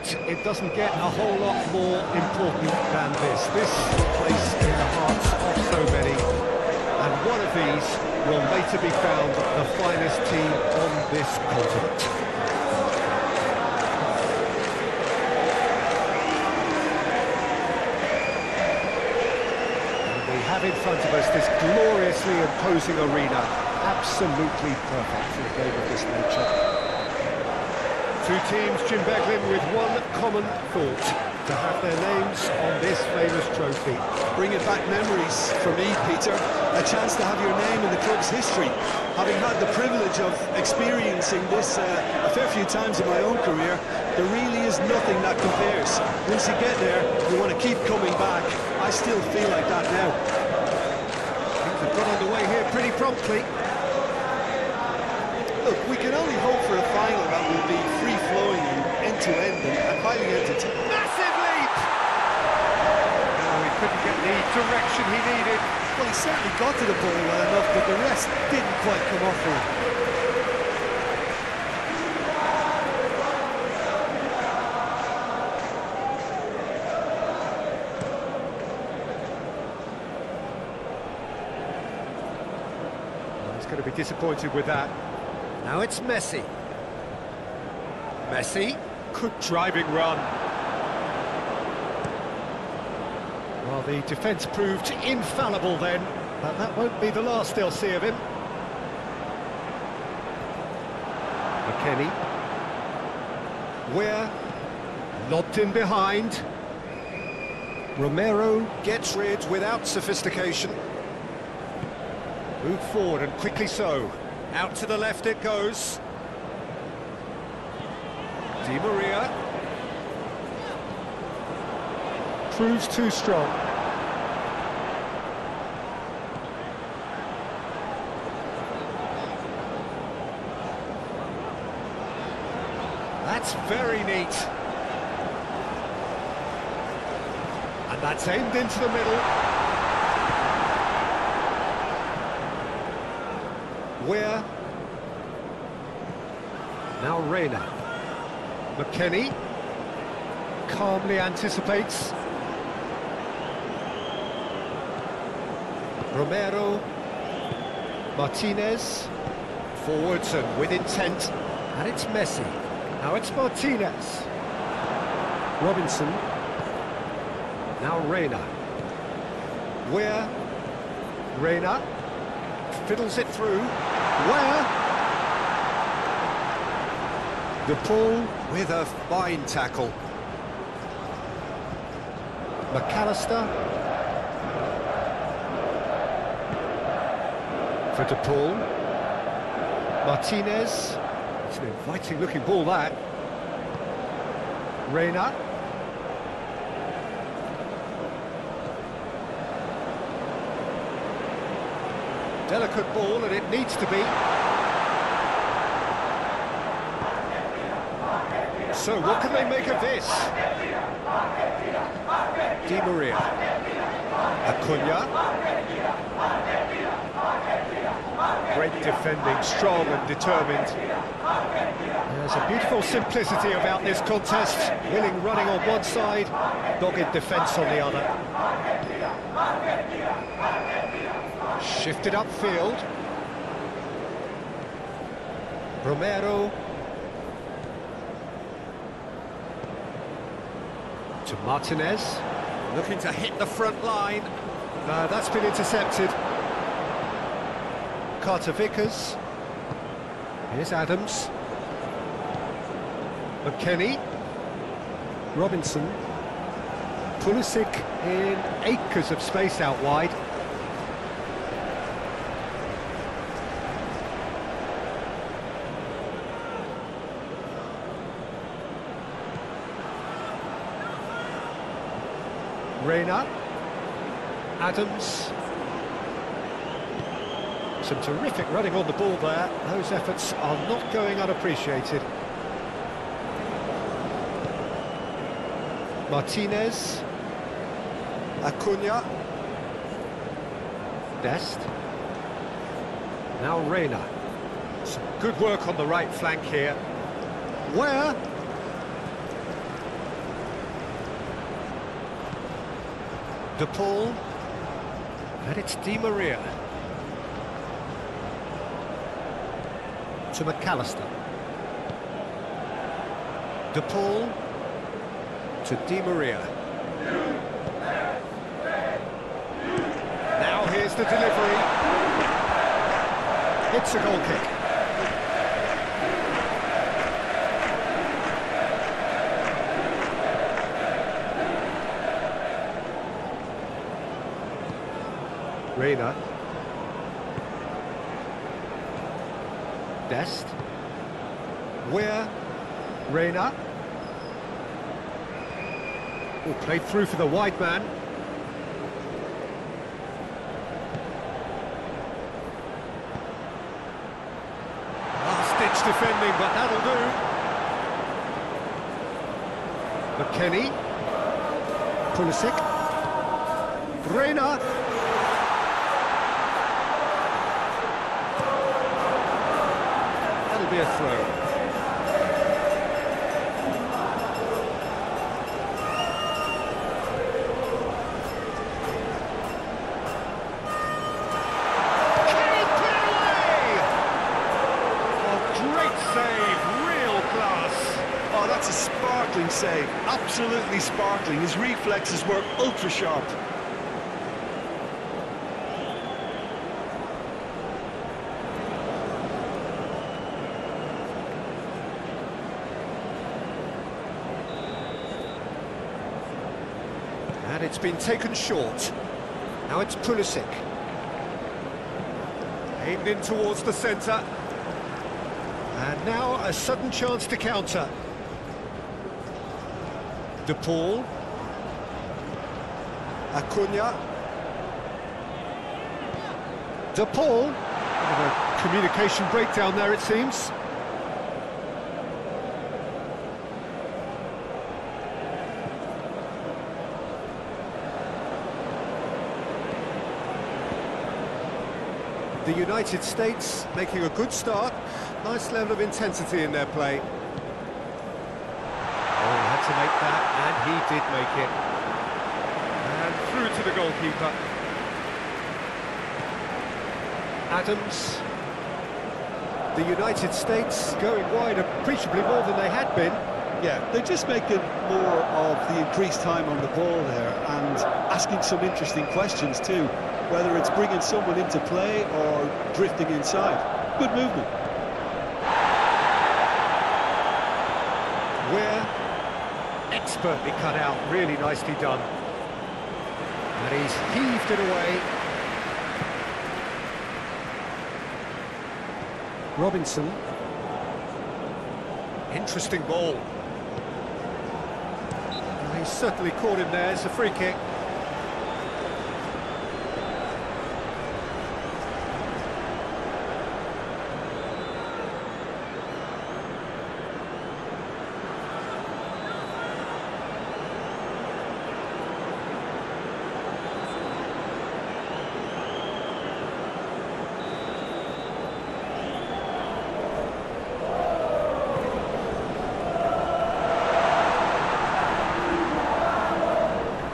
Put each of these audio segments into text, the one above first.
but it doesn't get a whole lot more important than this. This place in the hearts of so many, and one of these will later be found the finest team on this continent. And we have in front of us this gloriously imposing arena, absolutely perfect for a game of this nature. Two teams, Jim Beglin, with one common thought: to have their names on this famous trophy. Bringing back memories for me, Peter. A chance to have your name in the club's history. Having had the privilege of experiencing this a fair few times in my own career, there really is nothing that compares. Once you get there, you want to keep coming back. I still feel like that now. Things have got underway here pretty promptly. Look, we can only hope for a final that will be free-flowing and end-to-end and highly entertaining. Massive leap! Oh, he couldn't get the direction he needed. Well, he certainly got to the ball well enough, but the rest didn't quite come off for him. Well, he's going to be disappointed with that. Now it's Messi. Messi, good driving run. Well, the defence proved infallible then, but that won't be the last they'll see of him. McKennie. Weir, lobbed in behind. Romero gets rid without sophistication. Moved forward and quickly so. Out to the left it goes. Di Maria. Proves too strong. That's very neat. And that's aimed into the middle. Where? Now Reina. McKennie calmly anticipates. Romero. Martinez. Forwards and with intent. And it's Messi. Now it's Martinez. Robinson. Now Reina. Where? Reina. Fiddles it through. Where? De Paul with a fine tackle. McAllister. For De Paul. Martinez. It's an inviting looking ball, that. Reina. Delicate ball, and it needs to be. So, what can they make of this? Di Maria. Acuna. Great defending, strong and determined. There's a beautiful simplicity about this contest. Willing running on one side, dogged defence on the other. Shifted upfield. Romero. To Martinez. Looking to hit the front line. That's been intercepted. Carter Vickers. Here's Adams. McKennie. Robinson. Pulisic in acres of space out wide. Reina. Adams. Some terrific running on the ball there. Those efforts are not going unappreciated. Martinez. Acuna. Dest. Now Reina. Some good work on the right flank here. Where? De Paul, and it's Di Maria. To McAllister. De Paul to Di Maria. Now here's the delivery. It's a goal kick. Reina. Dest. Where? Reina. Oh, played through for the wide man. Last-ditch defending, but that'll do. McKennie. Pulisic. Reina. That'll be a throw. That's a sparkling save, absolutely sparkling. His reflexes were ultra sharp. And it's been taken short. Now it's Pulisic. Aimed in towards the centre. And now a sudden chance to counter. De Paul. Acuna. De Paul. Bit of a communication breakdown there, it seems. The United States making a good start. Nice level of intensity in their play. To make that, and he did make it. And through to the goalkeeper. Adams. The United States going wide appreciably more than they had been. Yeah, they're just making more of the increased time on the ball there and asking some interesting questions too, whether it's bringing someone into play or drifting inside. Good movement. Where? Expertly cut out, really nicely done. And he's heaved it away. Robinson. Interesting ball. And he's certainly caught him there, it's a free kick.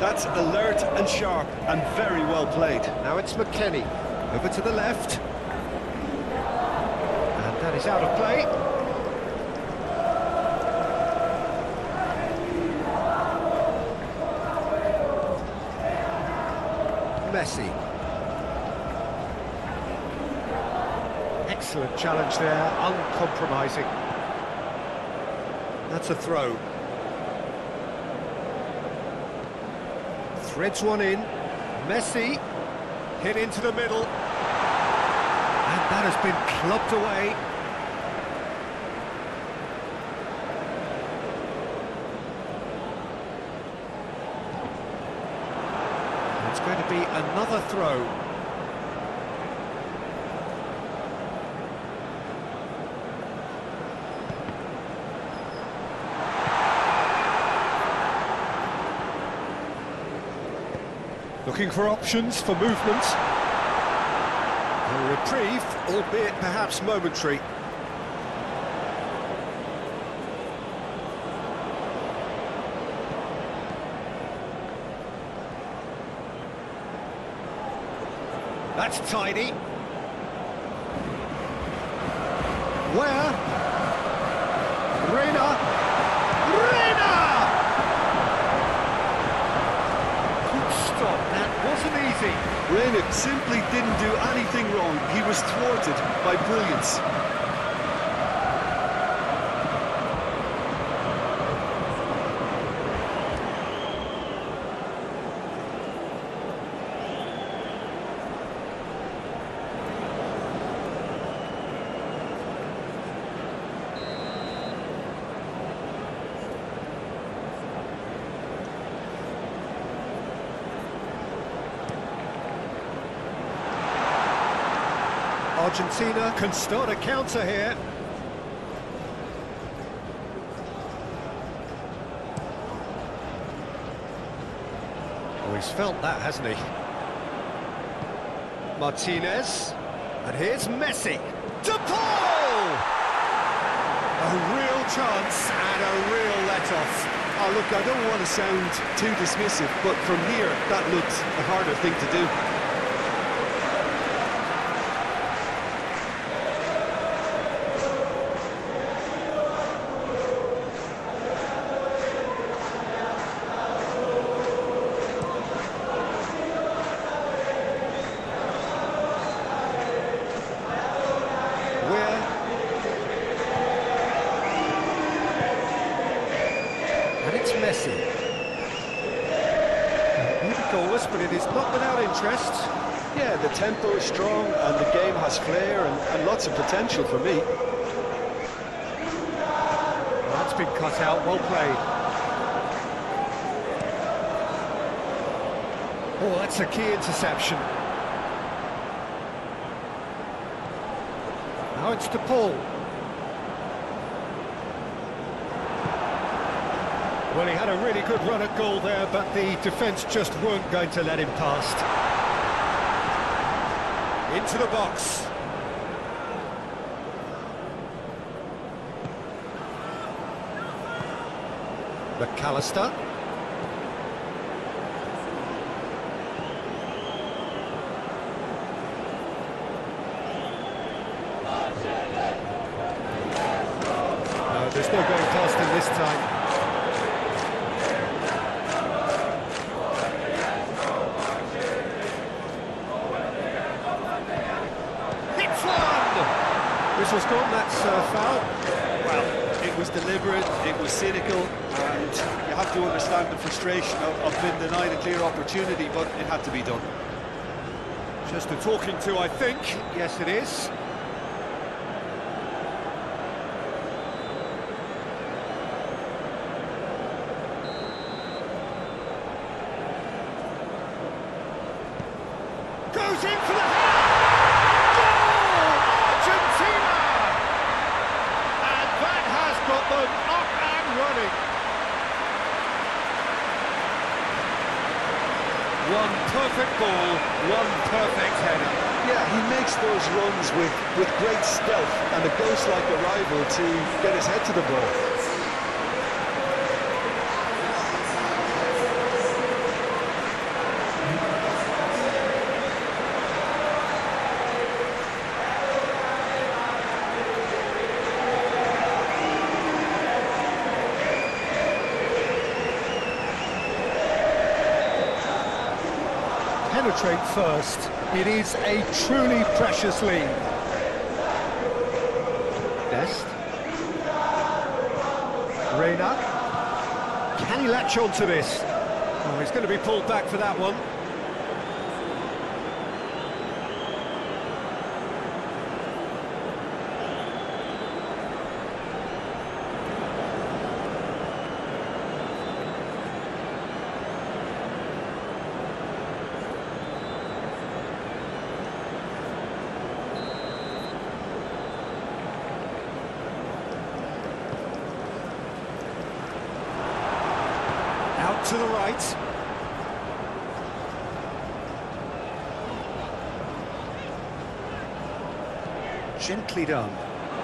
That's alert and sharp and very well played. Now it's McKennie, over to the left. And that is out of play. Messi. Excellent challenge there, uncompromising. That's a throw. Threads one in. Messi hit into the middle. And that has been clubbed away. It's going to be another throw. Looking for options for movement. A reprieve, albeit perhaps momentary. That's tidy. Where? Reina! Reina! Good stop, that wasn't easy. Reina simply didn't do anything wrong. He was thwarted by brilliance. Argentina can start a counter here. Oh, he's felt that, hasn't he? Martinez. And here's Messi. De Paul! A real chance and a real let-off. Oh, look, I don't want to sound too dismissive, but from here, that looked a harder thing to do. And it's Messi. Maybe goalless, but it is not without interest. Yeah, the tempo is strong and the game has flair and lots of potential for me. Well, that's been cut out, well played. Oh, that's a key interception. Now it's De Paul. Well, he had a really good run at goal there, but the defence just weren't going to let him past. Into the box. McAllister. No, there's no going past him this time. Whistle's gone, that's foul. Well, it was deliberate, it was cynical, and you have to understand the frustration of being denied a clear opportunity, but it had to be done. Just a talking to, I think. Yes, it is. Goes in for the... Up and running. One perfect ball, one perfect header. Yeah, he makes those runs with great stealth and a ghost-like arrival to get his head to the ball. Penetrate first. It is a truly precious lead. Dest. Reina. Can he latch on to this? Oh, he's going to be pulled back for that one. Out to the right. Gently done.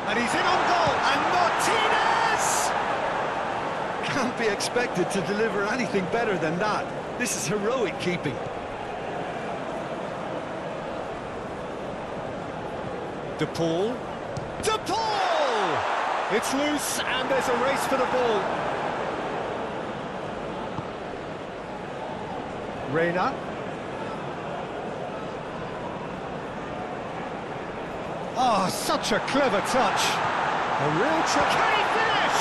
And he's in on goal. And Martinez! Can't be expected to deliver anything better than that. This is heroic keeping. De Paul. De Paul! It's loose and there's a race for the ball. Reina. Oh, such a clever touch. A real trick. Can he finish?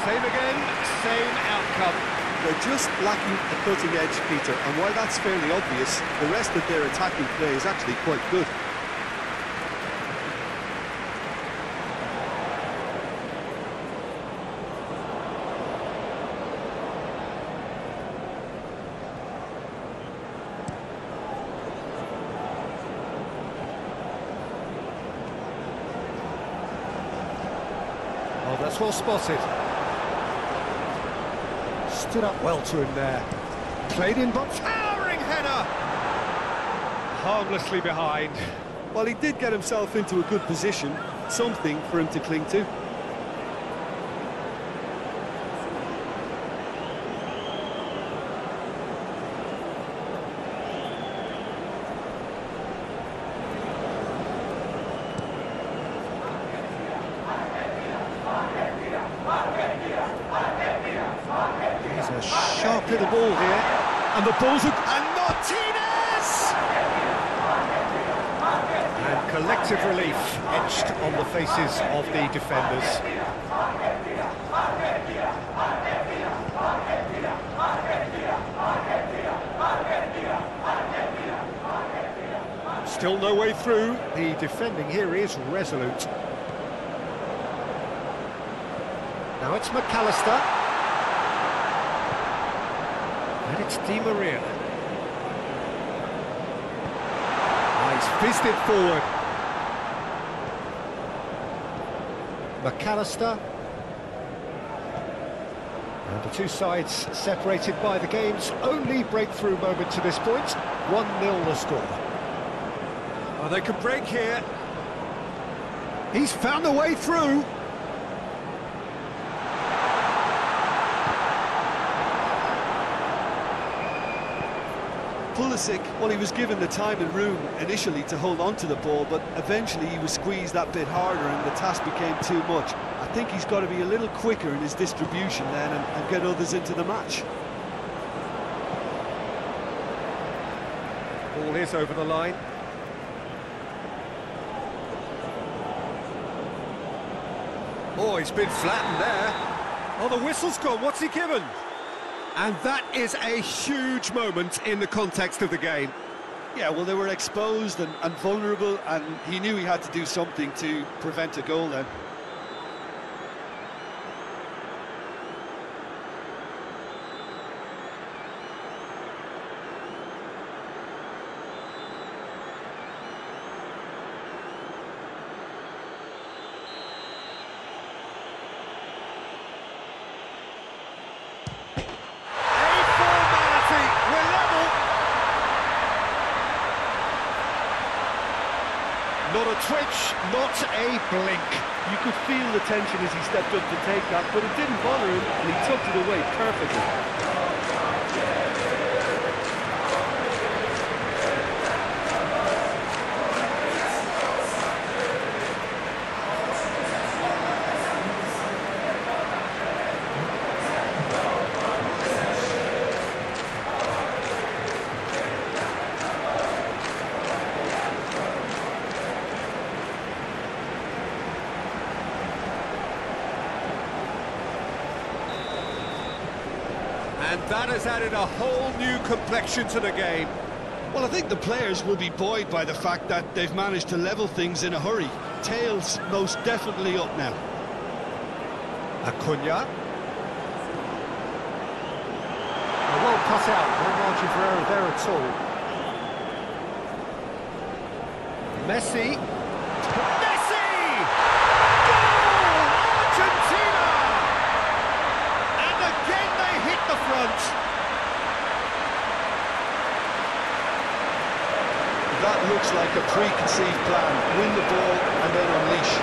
Same again, same outcome. They're just lacking a cutting edge, Peter, and while that's fairly obvious, the rest of their attacking play is actually quite good. Oh, that's well spotted. Stood up well to him there. Played in, but towering header! Harmlessly behind. Well, he did get himself into a good position, something for him to cling to. There's a sharp little ball here, and the ball's and Martinez! And collective relief etched on the faces of the defenders. Still no way through. The defending here is resolute. Now it's McAllister. And it's Di Maria. He's fizzed it forward. McAllister. And the two sides separated by the game's only breakthrough moment to this point. 1-0 the score. Oh, they could break here. He's found a way through. Pulisic, well, he was given the time and room initially to hold on to the ball, but eventually he was squeezed that bit harder and the task became too much. I think he's got to be a little quicker in his distribution then and get others into the match. Ball is over the line. Oh, he's been flattened there. Oh, the whistle's gone. What's he given? And that is a huge moment in the context of the game. Yeah, well, they were exposed and vulnerable, and he knew he had to do something to prevent a goal then. Not a twitch, not a blink. You could feel the tension as he stepped up to take that, but it didn't bother him, and he tucked it away perfectly. And that has added a whole new complexion to the game. Well, I think the players will be buoyed by the fact that they've managed to level things in a hurry. Tails most definitely up now. Acuna. Well cut out, no margin for error there at all. Messi. Messi! Goal! Argentina! And again they hit the front. That looks like a preconceived plan. Win the ball and then unleash.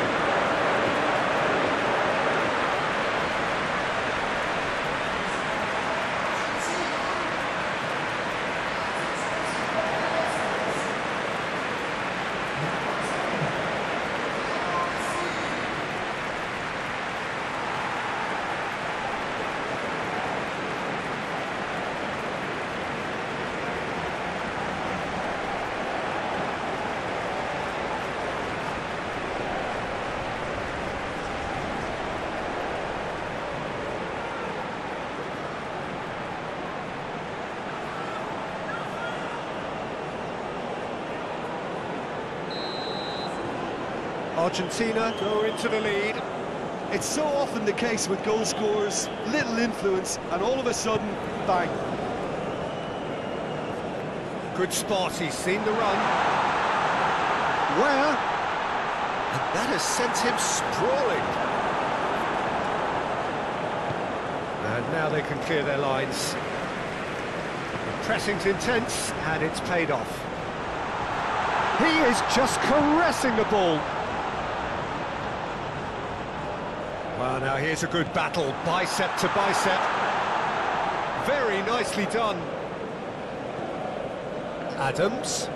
Argentina go into the lead. It's so often the case with goal scorers, little influence, and all of a sudden, bang. Good spot, he's seen the run. Where? And that has sent him sprawling. And now they can clear their lines. The pressing's intense, and it's paid off. He is just caressing the ball. Well, now here's a good battle, bicep to bicep. Very nicely done. Adams.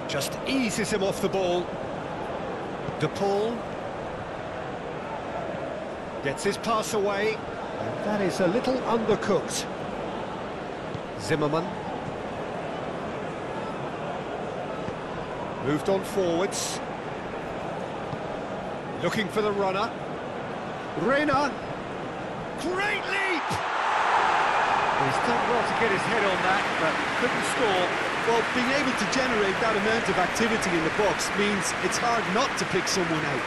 Just eases him off the ball. De Paul. Gets his pass away. And that is a little undercooked. Zimmerman. Moved on forwards. Looking for the runner. Reina. Great leap! He's done well to get his head on that, but couldn't score. Well, being able to generate that amount of activity in the box means it's hard not to pick someone out.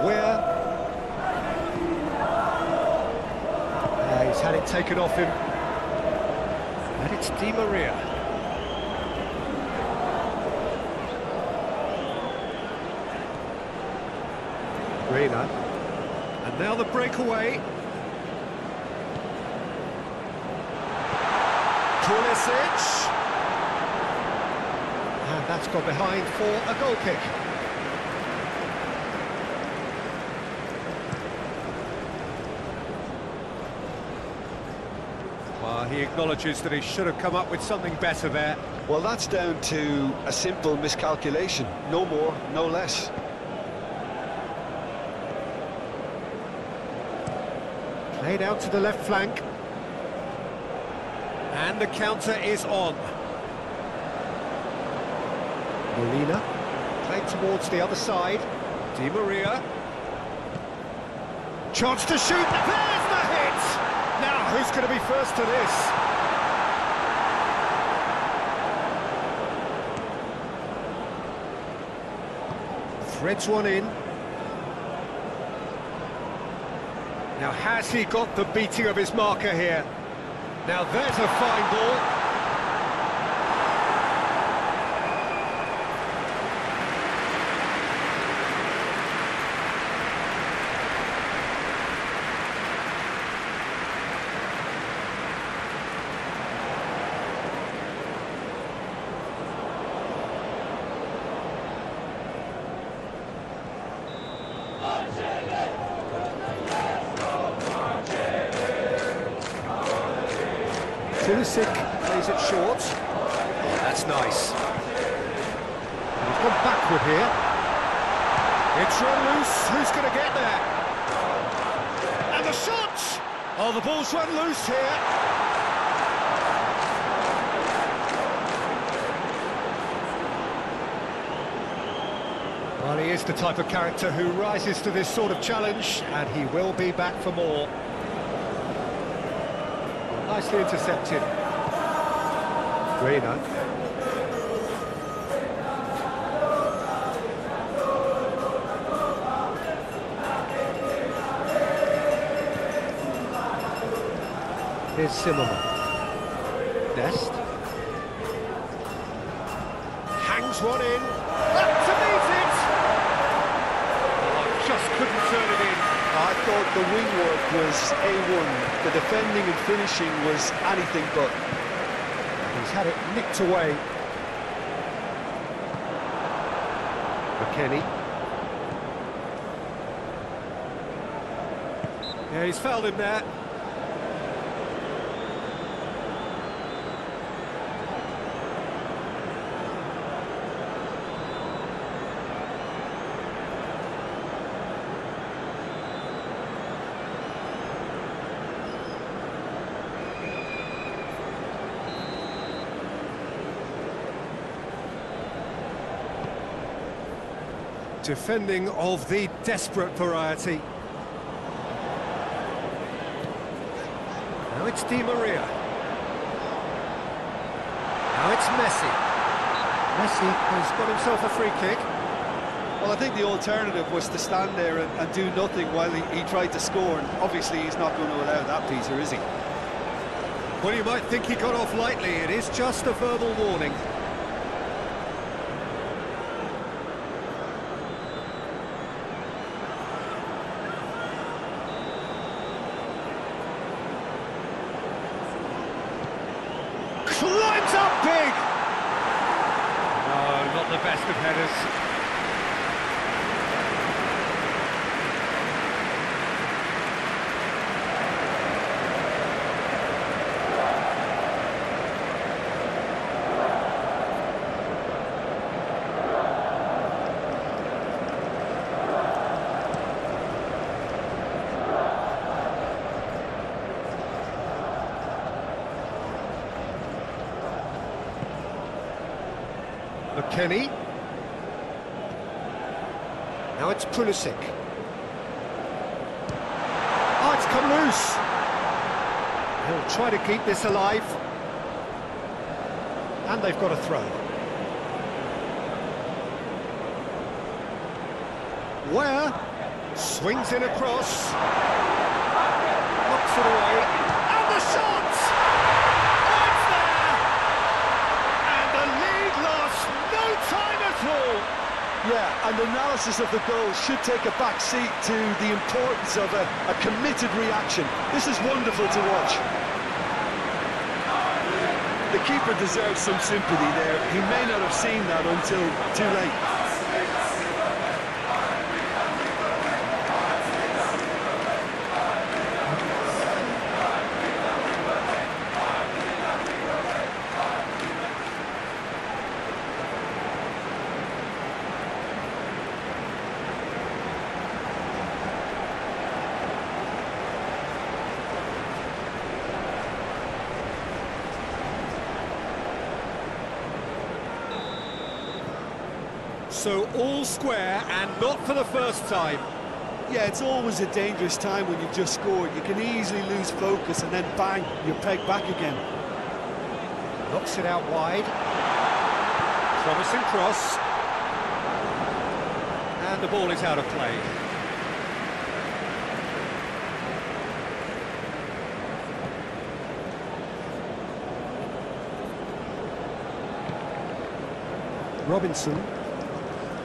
Where? He's had it taken off him. And it's Di Maria. Reina. And now the breakaway. Pulisic. And that's gone behind for a goal kick. Well, he acknowledges that he should have come up with something better there. Well, that's down to a simple miscalculation. No more, no less. Played out to the left flank. And the counter is on. Molina, played towards the other side. Di Maria. Chance to shoot, there's the hit! Now, who's going to be first to this? Threads one in. Now, has he got the beating of his marker here? Now, there's a fine ball. Pulisic plays it short. Oh, that's nice. And he's gone backward here. It's run loose. Who's going to get there? And the shot! Oh, the ball's run loose here. Well, he is the type of character who rises to this sort of challenge, and he will be back for more. Nicely intercepted. Reina. Here's Zimmerman. Dest. Hangs one in. Up to meet it! Oh, just couldn't turn it in. I thought the wing work was A1. The defending and finishing was anything but. He's had it nicked away. McKennie. Yeah, he's fouled him there. Defending of the desperate variety. Now it's Di Maria. Now it's Messi. Messi has got himself a free kick. Well, I think the alternative was to stand there and do nothing while he tried to score, and obviously he's not going to allow that, Peter, is he? Well, you might think he got off lightly. It is just a verbal warning. Climbs up big! No, not the best of headers. Kenny. Now it's Pulisic. Oh, it's come loose. He'll try to keep this alive. And they've got a throw. Where? Swings in across. Knocks it away. And the shot! Yeah, and analysis of the goal should take a back seat to the importance of a committed reaction. This is wonderful to watch. The keeper deserves some sympathy there. He may not have seen that until too late. So all square, and not for the first time. Yeah, it's always a dangerous time when you've just scored. You can easily lose focus and then bang, you're pegged back again. Knocks it out wide. Promising cross. And the ball is out of play. Robinson.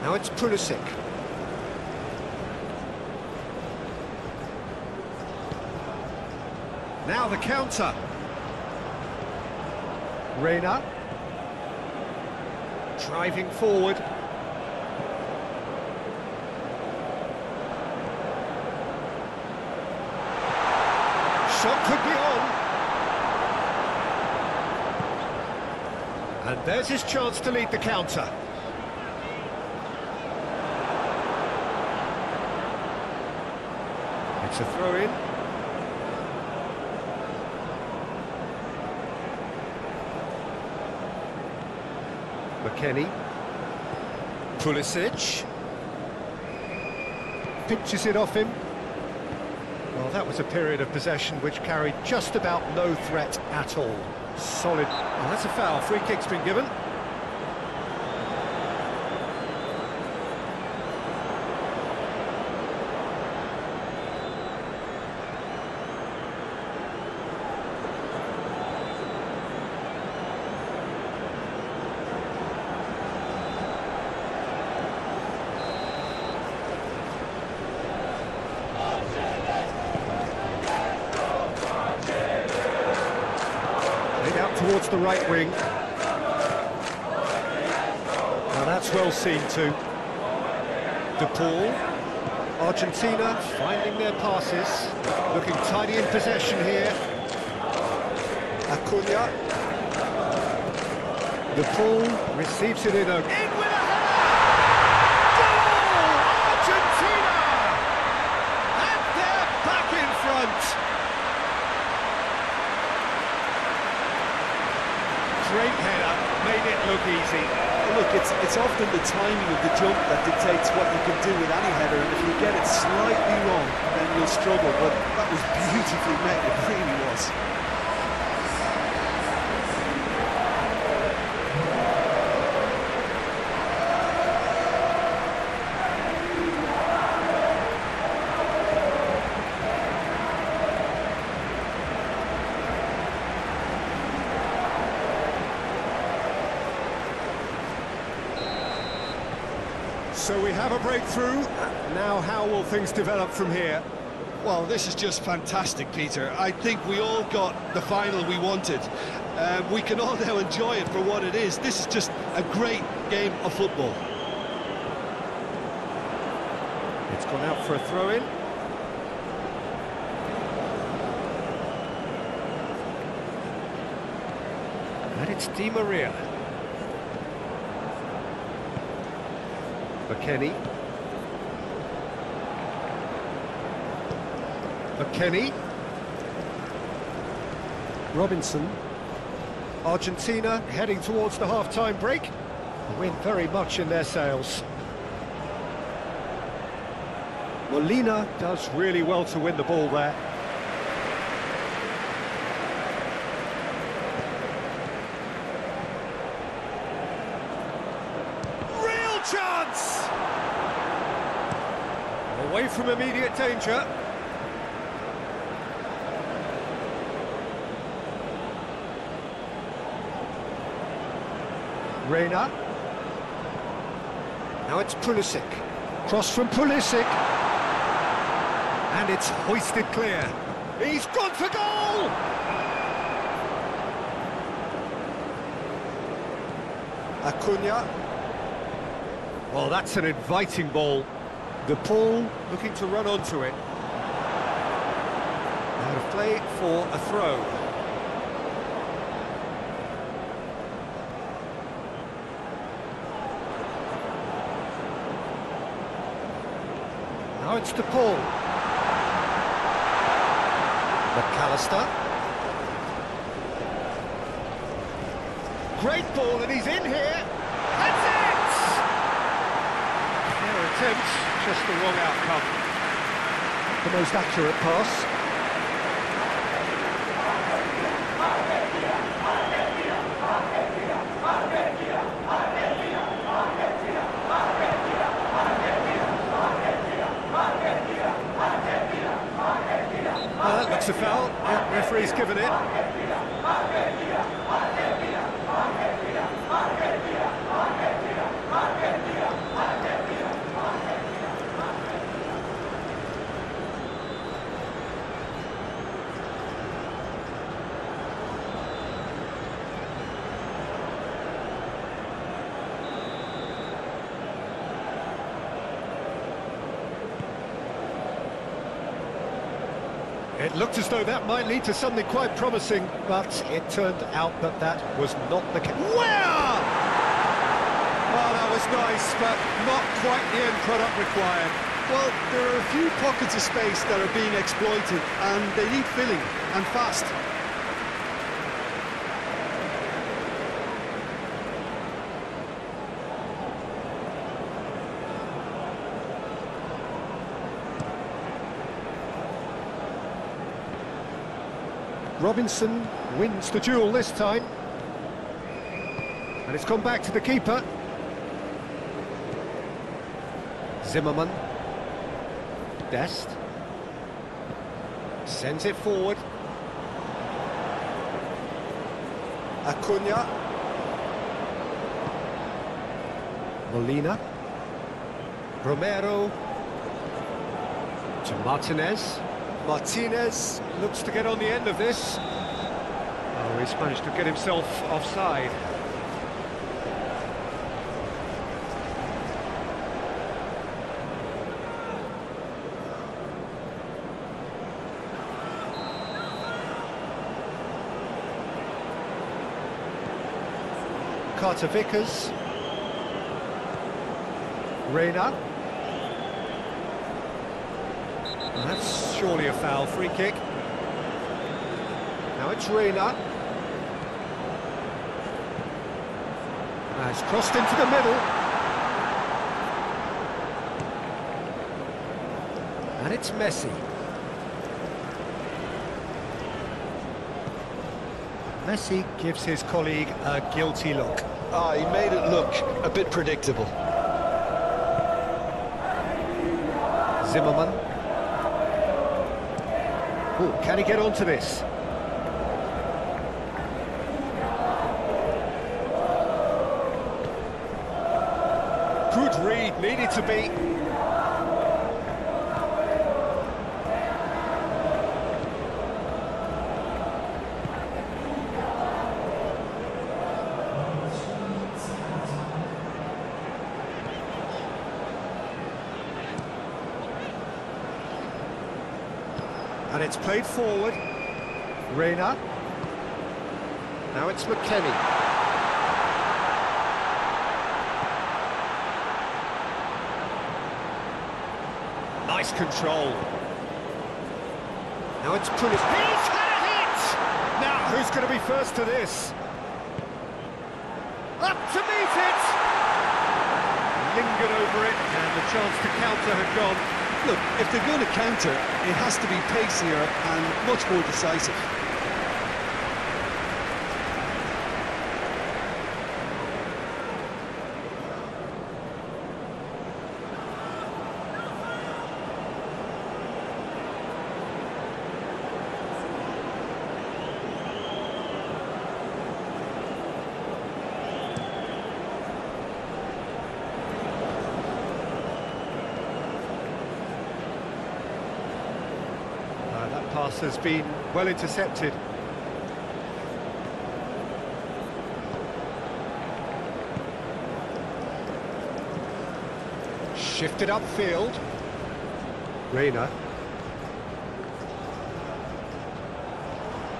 Now it's Pulisic. Now the counter. Reina. Driving forward. Shot could be on. And there's his chance to lead the counter. It's a throw-in. McKennie. Pulisic. Pinches it off him. Well, that was a period of possession which carried just about no threat at all. Solid. Well, that's a foul. Free kick's been given. Towards the right wing. Now that's well seen too. De Paul. Argentina finding their passes. Looking tidy in possession here. Acuna. De Paul receives it in a... In with a header! Goal! Argentina! And they're back in front! Great header, made it look easy. Look, it's often the timing of the jump that dictates what you can do with any header, and if you get it slightly wrong, then you'll struggle. But that was beautifully met, it really was. So we have a breakthrough. Now how will things develop from here? Well, this is just fantastic, Peter. I think we all got the final we wanted. We can all now enjoy it for what it is. This is just a great game of football. It's gone out for a throw-in. And it's Di Maria. McKennie. Robinson. Argentina heading towards the half-time break. The wind very much in their sails. Molina does really well to win the ball there. Real chance! Away from immediate danger. Reina. Now it's Pulisic. Cross from Pulisic. And it's hoisted clear. He's gone for goal! Acuna. Well, that's an inviting ball. De Paul looking to run onto it. Now to play for a throw. Now it's De Paul. McAllister. Great ball, and he's in here. That's it! Their attempt, just the wrong outcome. The most accurate pass. That looks a foul. Yeah, referee's given it. It looked as though that might lead to something quite promising, but it turned out that that was not the case. Where? Oh, that was nice, but not quite the end product required. Well, there are a few pockets of space that are being exploited, and they need filling, and fast. Robinson wins the duel this time. And it's gone back to the keeper. Zimmerman. Dest. Sends it forward. Acuna. Molina. Romero. To Martinez. Martinez looks to get on the end of this. Oh, he's managed to get himself offside. Carter Vickers. Reina. And that's surely a foul, free kick. Now it's Reina. Has crossed into the middle. And it's Messi. Messi gives his colleague a guilty look. Ah, he made it look a bit predictable. Zimmerman. Oh, can he get onto this? Good read, needed to be. And it's played forward. Reina. Now it's McKennie. Nice control. Now it's Pulisic. He's had it! Now, who's going to be first to this? Up to meet it! Lingered over it, and the chance to counter had gone. Look, if they're going to counter, it has to be pacier and much more decisive. Pass has been well intercepted. Shifted upfield. Reina.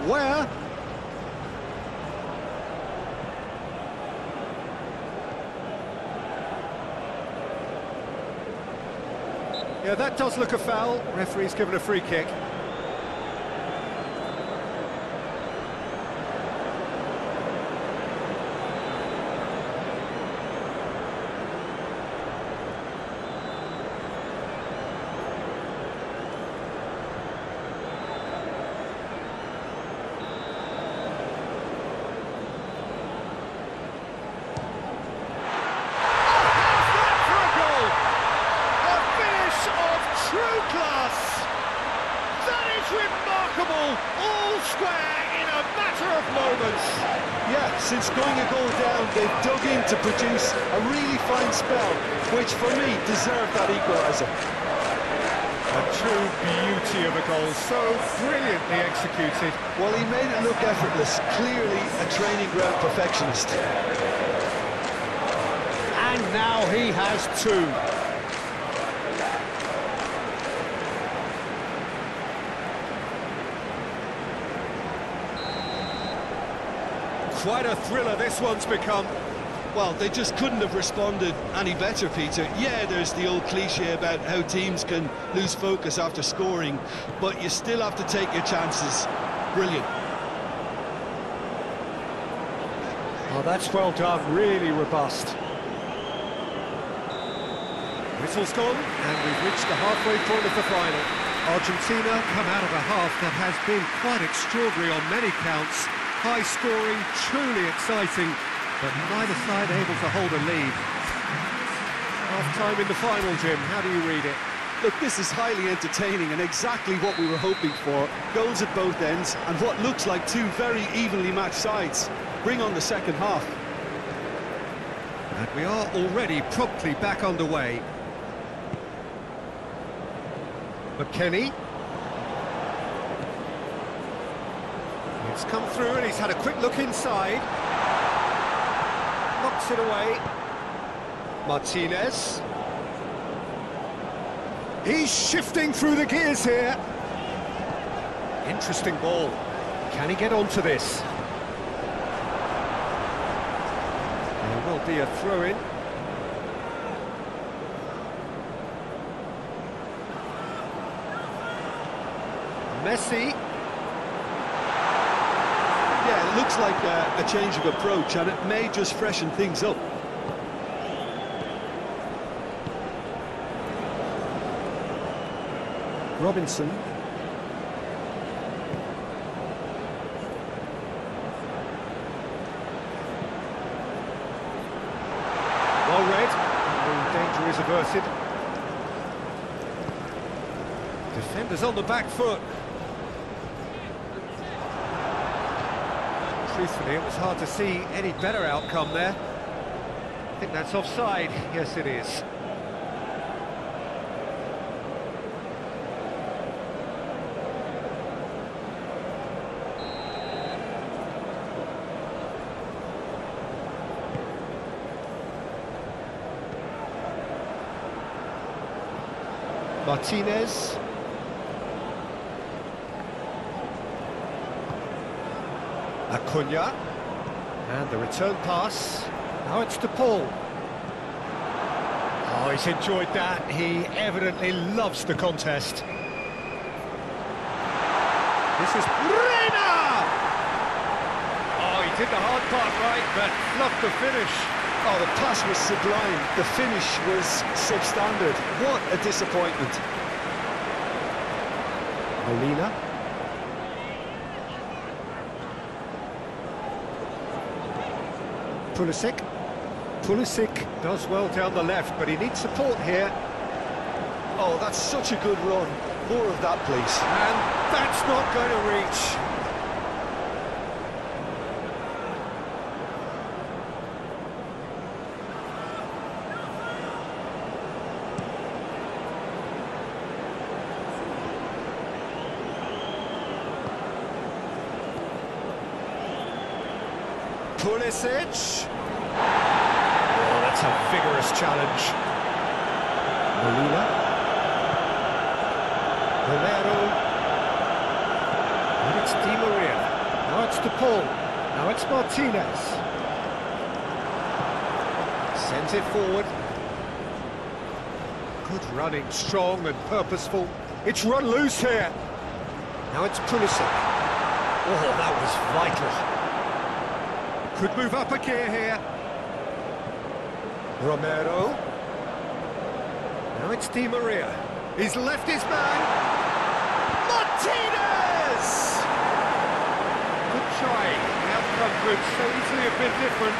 Where? Yeah, that does look a foul. Referee's given a free kick. All square in a matter of moments. Yeah, since scoring a goal down, they've dug in to produce a really fine spell, which for me deserved that equaliser. A true beauty of a goal, so brilliantly executed. Well, he made it look effortless, clearly a training ground perfectionist. And now he has two. Quite a thriller this one's become. Well, they just couldn't have responded any better, Peter. Yeah, there's the old cliche about how teams can lose focus after scoring, but you still have to take your chances. Brilliant. Oh, that's well done, really robust. Whistle's gone, and we've reached the halfway point of the final. Argentina come out of a half that has been quite extraordinary on many counts. High scoring, truly exciting, but neither side able to hold a lead. Half-time in the final, Jim, how do you read it? Look, this is highly entertaining and exactly what we were hoping for. Goals at both ends and what looks like two very evenly matched sides. Bring on the second half. And we are already promptly back underway. McKennie. It's come through and he's had a quick look inside. Knocks it away. Martinez. He's shifting through the gears here. Interesting ball. Can he get onto this? There will be a throw-in. Messi. Yeah, it looks like a change of approach, and it may just freshen things up. Robinson. Well read. The danger is averted. Defenders on the back foot. Truthfully, it was hard to see any better outcome there. I think that's offside. Yes, it is. Martinez. Acuna. And the return pass. Now it's to Paul. Oh, he's enjoyed that. He evidently loves the contest. This is Reina! Oh, he did the hard part right, but fluffed the finish. Oh, the pass was sublime. The finish was substandard. What a disappointment. Molina. Pulisic. Pulisic does well down the left, but he needs support here. Oh, that's such a good run. More of that, please. And that's not going to reach. Pulisic. Oh, that's a vigorous challenge. Molina. Romero. And it's Di Maria. Now it's to Paul. Now it's Martinez. Sends it forward. Good running, strong and purposeful. It's run loose here. Now it's Pulisic. Oh, that was vital. Could move up a gear here. Romero. Now it's Di Maria. He's left his man. Martinez! Good try. The outcome could so easily have been different.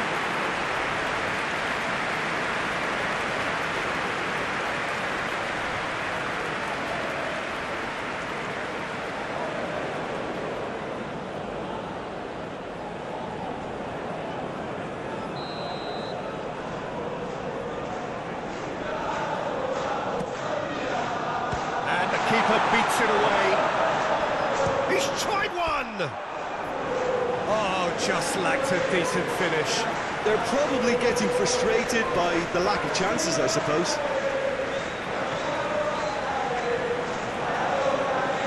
Keeper beats it away. He's tried one! Oh, just lacked a decent finish. They're probably getting frustrated by the lack of chances, I suppose.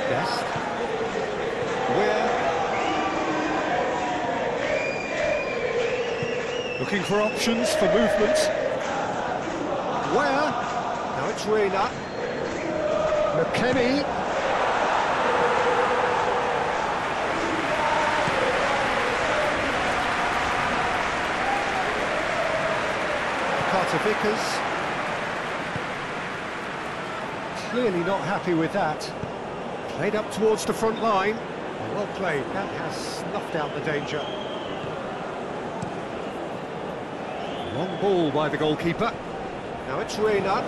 Best. Where? Looking for options for movement. Where? Now it's Reina. McKennie. Carter Vickers. Clearly not happy with that. Played up towards the front line. Well played. That has snuffed out the danger. Long ball by the goalkeeper. Now it's Reina.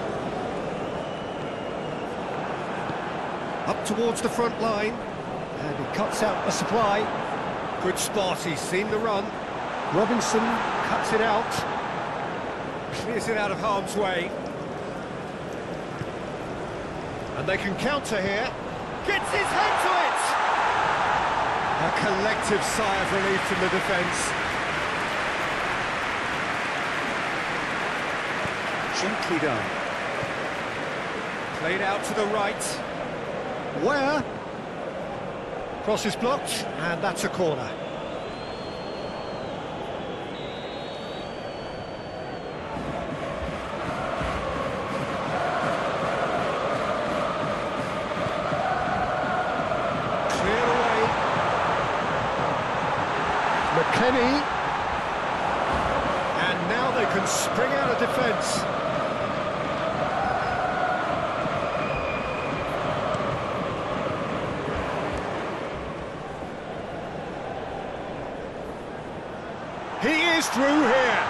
Up towards the front line, and he cuts out the supply. Good spot, he's seen the run. Robinson cuts it out, clears it out of harm's way. And they can counter here. Gets his head to it! A collective sigh of relief from the defence. Gently done. Played out to the right. Where? Cross is blocked, and that's a corner. Clear away. Kenny. And now they can spring out of defence. He is through here.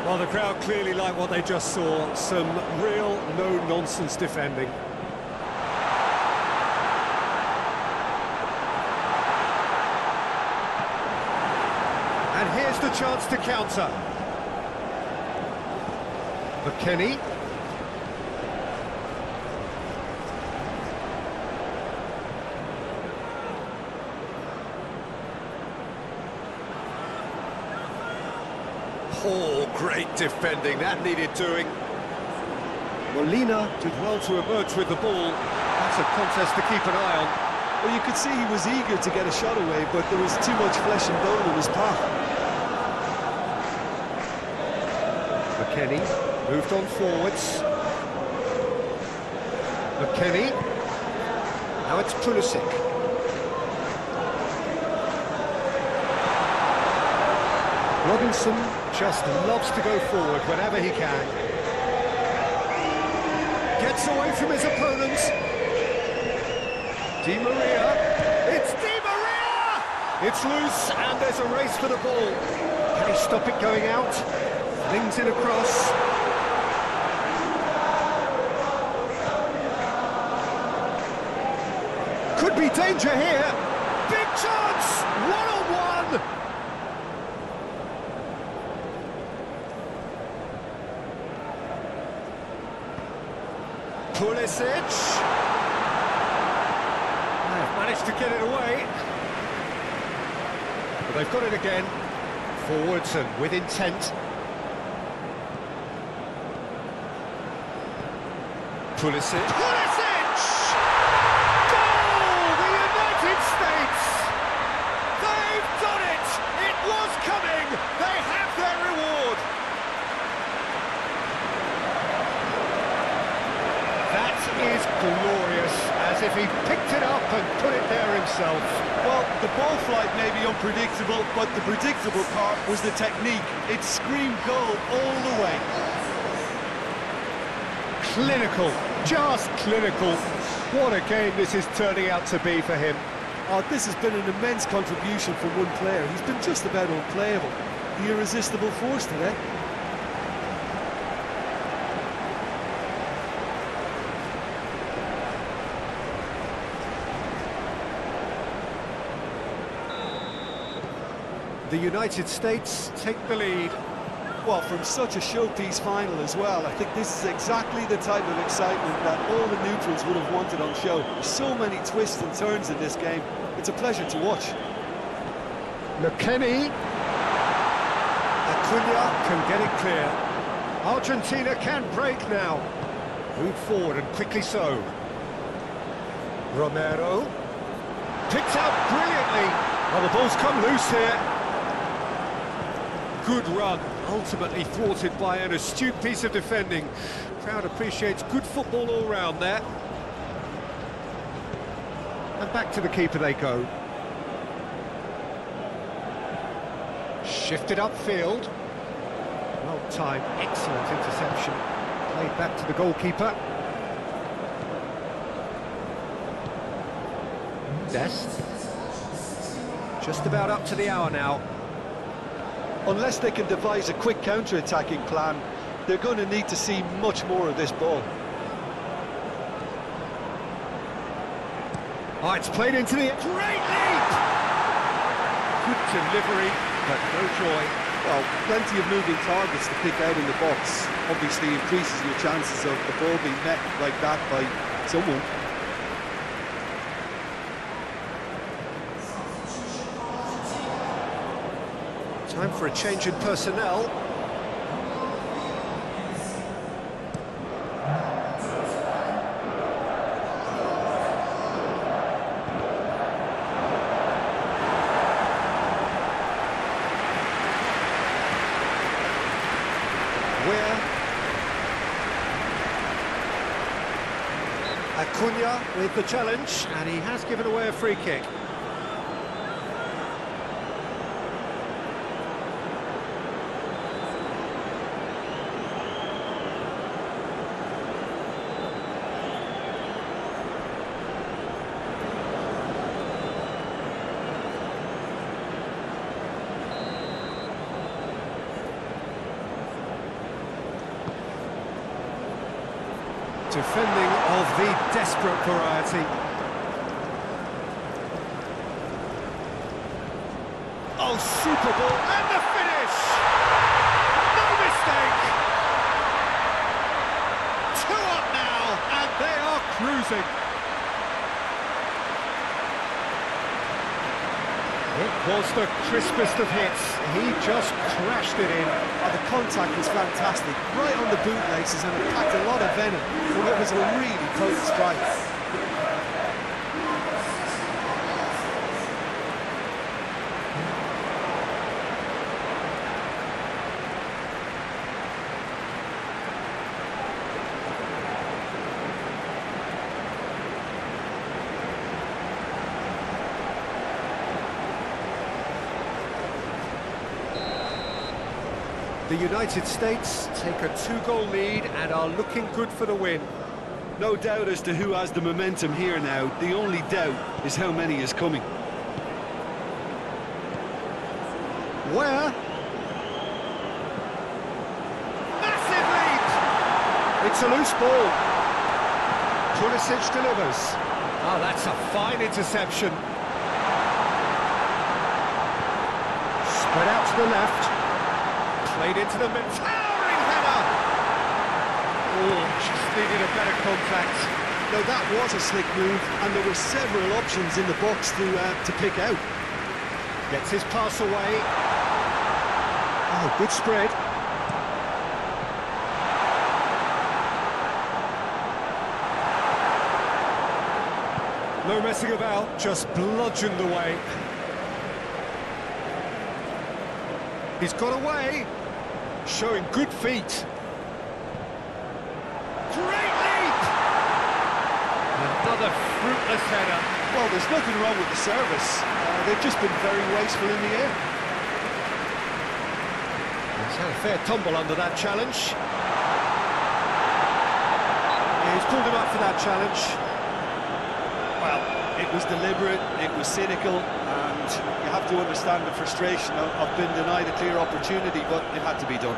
Well, the crowd clearly like what they just saw. Some real no-nonsense defending. And here's the chance to counter. McKennie. Oh, great defending, that needed doing. Molina did well to emerge with the ball. That's a contest to keep an eye on. Well, you could see he was eager to get a shot away, but there was too much flesh and bone in his path. McKennie moved on forwards. McKennie. Now it's Pulisic. Robinson just loves to go forward whenever he can. Gets away from his opponents. Di Maria. It's Di Maria! It's loose and there's a race for the ball. Can he stop it going out? Flings it across. Could be danger here. Big chance! One-on-one! Pulisic. They've managed to get it away. But they've got it again. Forwards and with intent. Pulisic. Pulisic! Goal! The United States! They've done it! It was coming! They have their reward! That is glorious, as if he picked it up and put it there himself. Well, the ball flight may be unpredictable, but the predictable part was the technique. It screamed goal all the way. Clinical, just clinical. What a game this is turning out to be for him. Oh, this has been an immense contribution from one player. He's been just about unplayable. The irresistible force today. The United States take the lead. Well, from such a showpiece final as well, I think this is exactly the type of excitement that all the neutrals would have wanted on show. So many twists and turns in this game. It's a pleasure to watch. McKennie. Acuna can get it clear. Argentina can break now. Move forward and quickly so. Romero. Picked out brilliantly. Well, the ball's come loose here. Good run, ultimately thwarted by an astute piece of defending. Crowd appreciates good football all round there. And back to the keeper they go. Shifted upfield. Well timed, excellent interception. Played back to the goalkeeper. Dest. Just about up to the hour now. Unless they can devise a quick counter-attacking plan, they're going to need to see much more of this ball. Oh, it's played into the... Great leap! Good delivery, but no joy. Well, plenty of moving targets to pick out in the box. Obviously increases your chances of the ball being met like that by someone. Time for a change in personnel. Acuna with the challenge, and he has given away a free kick. Defending of the desperate variety. Oh, super ball, and the finish! No mistake! 2 up now, and they are cruising. It was the crispest of hits. He just crashed it in. Oh, the contact was fantastic, right on the bootlaces, and it packed a lot of venom for what was a really potent strike. The United States take a 2-goal lead and are looking good for the win. No doubt as to who has the momentum here now. The only doubt is how many is coming. Where? Massive leap! It's a loose ball. Pulisic delivers. Oh, that's a fine interception. Spread out to the left. Played into the middle. Towering header! Oh, just needed a better contact. No, that was a slick move, and there were several options in the box to pick out. Gets his pass away. Oh, good spread. No messing about, just bludgeoned away. He's got away, showing good feet. Great leap! Another fruitless header. Well, there's nothing wrong with the service. They've just been very wasteful in the air. He's had a fair tumble under that challenge. Yeah, he's pulled him up for that challenge. Well, it was deliberate, it was cynical, and you have to understand the frustration of being denied a clear opportunity, but it had to be done.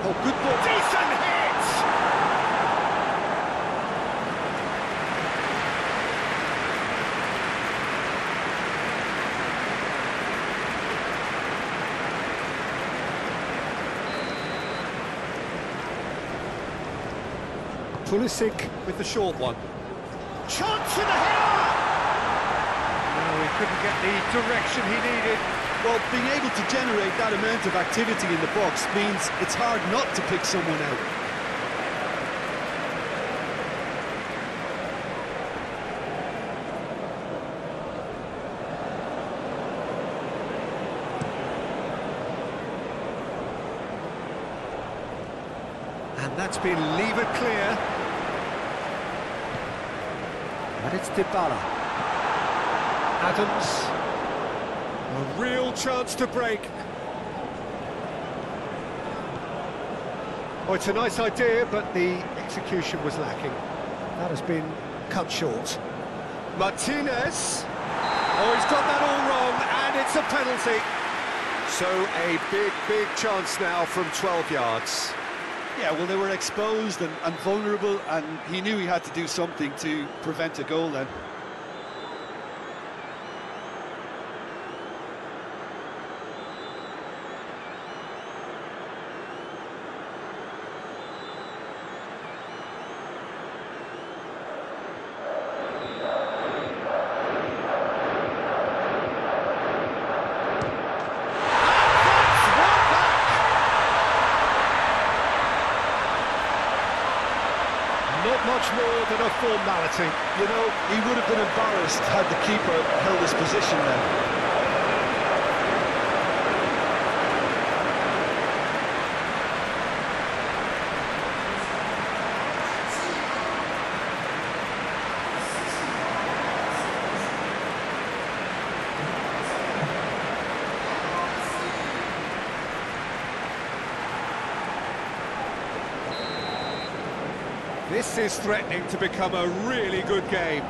Oh, good ball. Decent hit! Pulisic with the short one. Chance for the header! No, he couldn't get the direction he needed. Well, being able to generate that amount of activity in the box means it's hard not to pick someone out. And that's been levered clear. And it's Dybala. Adams. A real chance to break. Oh, it's a nice idea, but the execution was lacking. That has been cut short. Martinez. Oh, he's got that all wrong, and it's a penalty. So a big chance now from 12 yards. Yeah, well, they were exposed and vulnerable, and he knew he had to do something to prevent a goal then. Not more than a formality. You know, he would have been embarrassed had the keeper held his position then. This is threatening to become a really good game.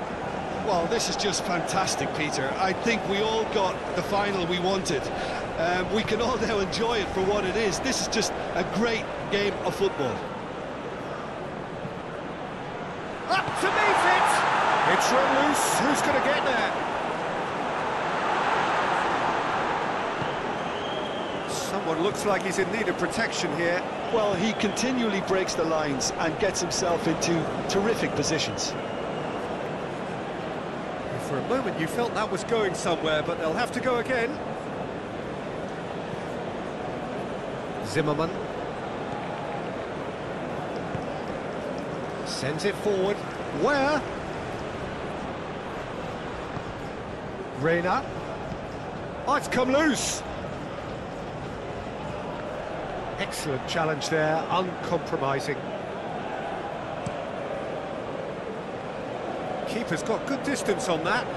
Well, this is just fantastic, Peter. I think we all got the final we wanted. We can all now enjoy it for what it is. This is just a great game of football. Up to meet it! It's run loose. Who's going to get there? Someone looks like he's in need of protection here. Well, he continually breaks the lines and gets himself into terrific positions. For a moment you felt that was going somewhere, but they'll have to go again. Zimmerman sends it forward. Where? Reina. Oh, it's come loose. Excellent challenge there, uncompromising. Keeper's got good distance on that.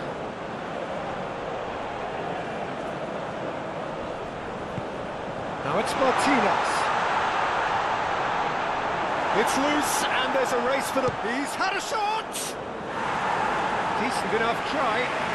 Now it's Martinez. It's loose, and there's a race for the... He's had a shot! Decent enough try.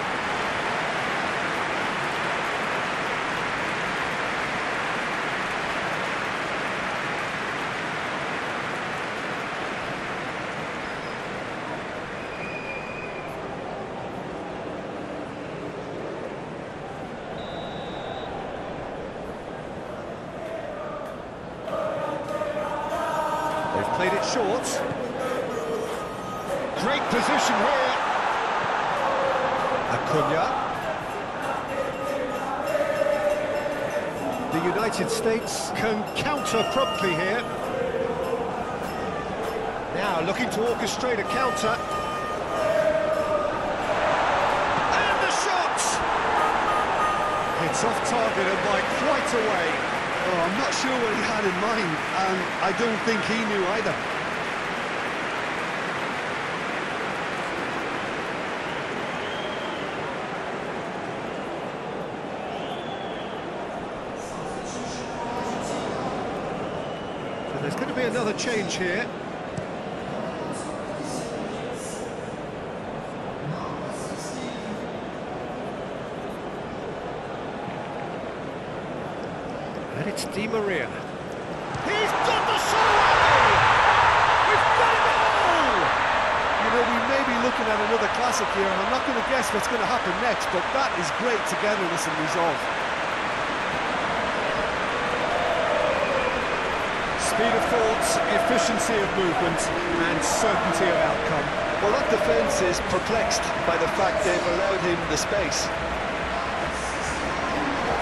They've played it short. Great position here. Acuna. The United States can counter promptly here. Now looking to orchestrate a counter. And the shot! It's off target and by quite a way. Oh, I'm not sure what he had in mind, and I don't think he knew either. So there's going to be another change here. And it's Di Maria. He's got the shot! We've got it all! You know, we may be looking at another classic here, and I'm not going to guess what's going to happen next, but that is great togetherness and resolve. Speed of thought, efficiency of movement, and certainty of outcome. Well, that defence is perplexed by the fact they've allowed him the space.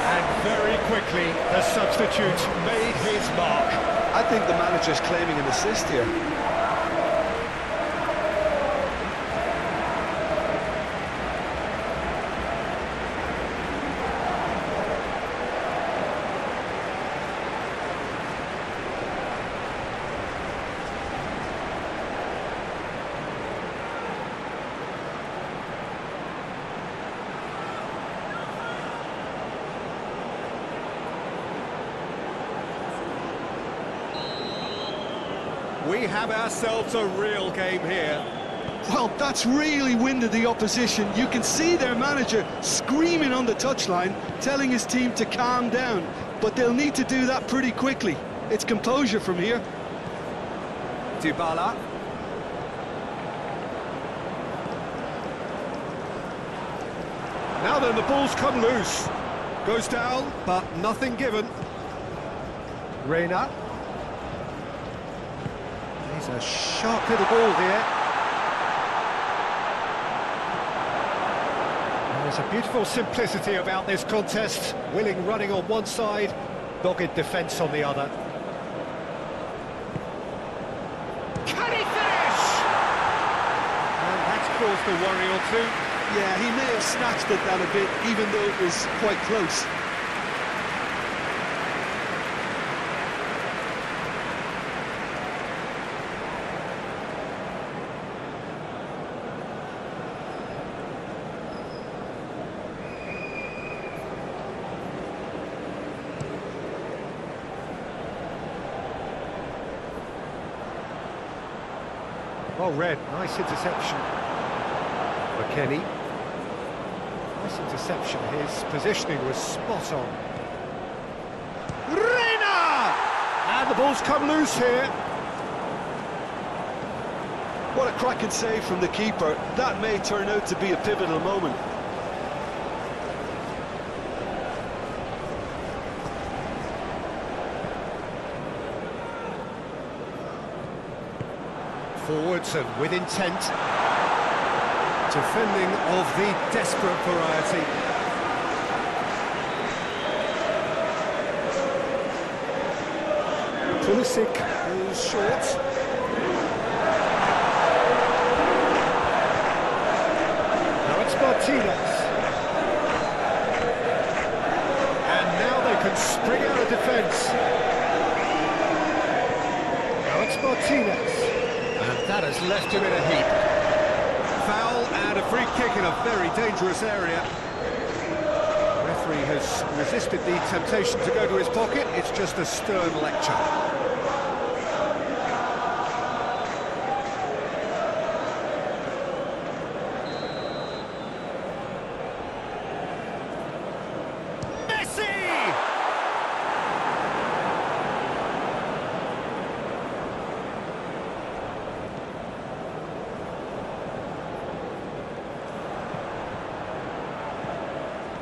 And very quickly, the substitute made his mark. I think the manager's claiming an assist here. We have ourselves a real game here. Well, that's really winded the opposition. You can see their manager screaming on the touchline, telling his team to calm down. But they'll need to do that pretty quickly. It's composure from here. Dybala. Now then, the ball's come loose. Goes down, but nothing given. Reina. He's a sharp little ball here. And there's a beautiful simplicity about this contest. Willing running on one side, dogged defence on the other. Can he finish? caused a worry or two. Yeah, he may have snatched at that a bit, even though it was quite close. Well read, nice interception. McKennie. Nice interception, his positioning was spot on. Reina! And the ball's come loose here. What a cracking save from the keeper. That may turn out to be a pivotal moment. Forwards and with intent. Defending of the desperate variety. Pulisic is short. Now it's Martinez. And now they can spring out of defence. Now it's Martinez. And that has left him in a heap. Foul and a free kick in a very dangerous area. The referee has resisted the temptation to go to his pocket. It's just a stern lecture.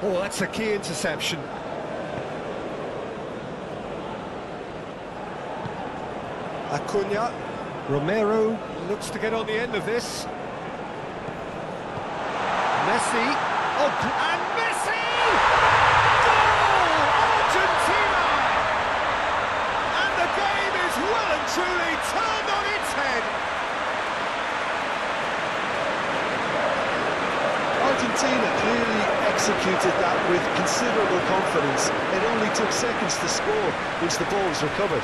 Oh, that's a key interception. Acuna. Romero looks to get on the end of this. Messi. Oh, and Messi! Goal! Argentina! And the game is well and truly turned on its head. Argentina clearly executed that with considerable confidence. It only took seconds to score once the ball was recovered.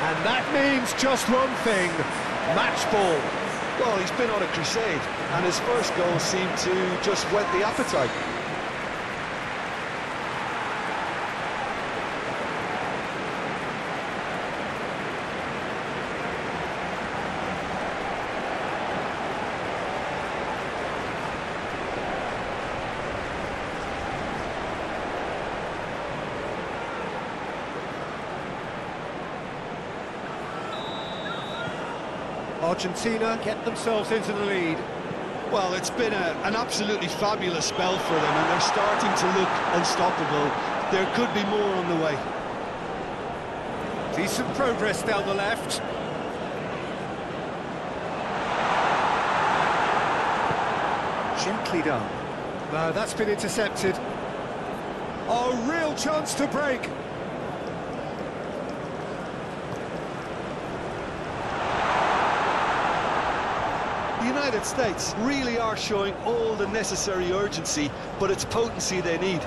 And that means just one thing, match ball. Well, he's been on a crusade, and his first goal seemed to just whet the appetite. Argentina get themselves into the lead. Well, it's been an absolutely fabulous spell for them, and they're starting to look unstoppable. There could be more on the way. Decent progress down the left. Gently done. No, that's been intercepted. A real chance to break. The United States really are showing all the necessary urgency, but it's potency they need.